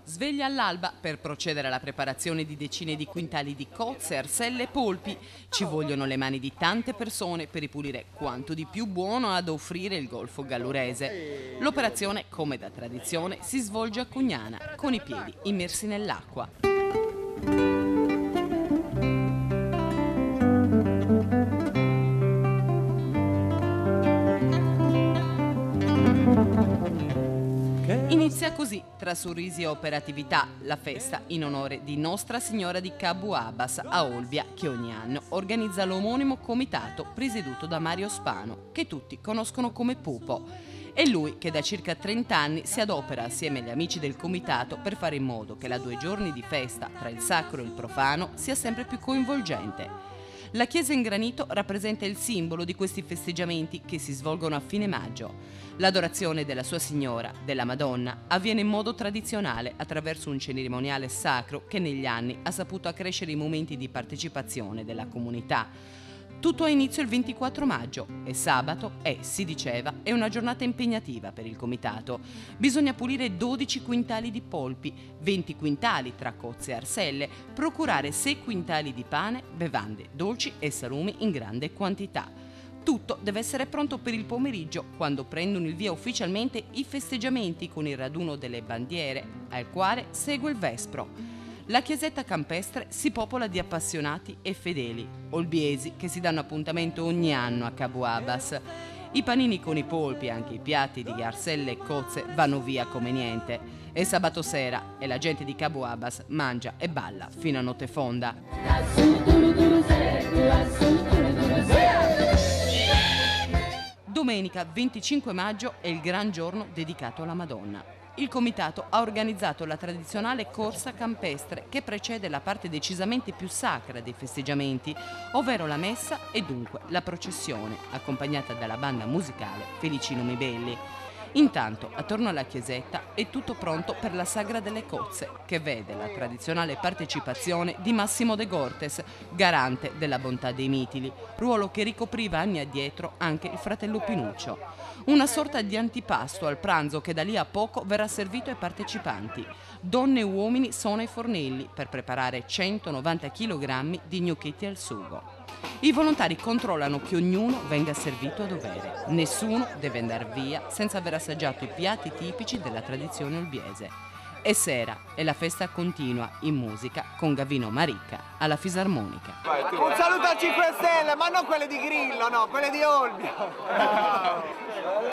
Sveglia all'alba per procedere alla preparazione di decine di quintali di cozze, arselle e polpi. Ci vogliono le mani di tante persone per ripulire quanto di più buono ha ad offrire il Golfo Gallurese. L'operazione, come da tradizione, si svolge a Cugnana, con i piedi immersi nell'acqua. Inizia così, tra sorrisi e operatività, la festa in onore di Nostra Signora di Cabo Abbas a Olbia, che ogni anno organizza l'omonimo comitato presieduto da Mario Spano, che tutti conoscono come Pupo. È lui che da circa 30 anni si adopera assieme agli amici del comitato per fare in modo che la 2 giorni di festa tra il sacro e il profano sia sempre più coinvolgente. La chiesa in granito rappresenta il simbolo di questi festeggiamenti che si svolgono a fine maggio. L'adorazione della Sua Signora, della Madonna, avviene in modo tradizionale attraverso un cerimoniale sacro che negli anni ha saputo accrescere i momenti di partecipazione della comunità. Tutto ha inizio il 24 maggio e sabato si diceva, è una giornata impegnativa per il comitato. Bisogna pulire 12 quintali di polpi, 20 quintali tra cozze e arselle, procurare 6 quintali di pane, bevande, dolci e salumi in grande quantità. Tutto deve essere pronto per il pomeriggio, quando prendono il via ufficialmente i festeggiamenti con il raduno delle bandiere, al quale segue il vespro. La chiesetta campestre si popola di appassionati e fedeli, olbiesi che si danno appuntamento ogni anno a Cabo Abbas. I panini con i polpi e anche i piatti di arselle e cozze vanno via come niente. È sabato sera e la gente di Cabo Abbas mangia e balla fino a notte fonda. Domenica 25 maggio è il gran giorno dedicato alla Madonna. Il comitato ha organizzato la tradizionale corsa campestre che precede la parte decisamente più sacra dei festeggiamenti, ovvero la messa e dunque la processione, accompagnata dalla banda musicale Felicino Mibelli. Intanto, attorno alla chiesetta è tutto pronto per la sagra delle cozze, che vede la tradizionale partecipazione di Massimo De Gortes, garante della bontà dei mitili, ruolo che ricopriva anni addietro anche il fratello Pinuccio. Una sorta di antipasto al pranzo che da lì a poco verrà servito ai partecipanti. Donne e uomini sono ai fornelli per preparare 190 kg di gnocchetti al sugo. I volontari controllano che ognuno venga servito a dovere. Nessuno deve andare via senza aver assaggiato i piatti tipici della tradizione olbiese. È sera e la festa continua in musica con Gavino Maricca alla fisarmonica. Un saluto a 5 Stelle, ma non quelle di Grillo, no, quelle di Olbia.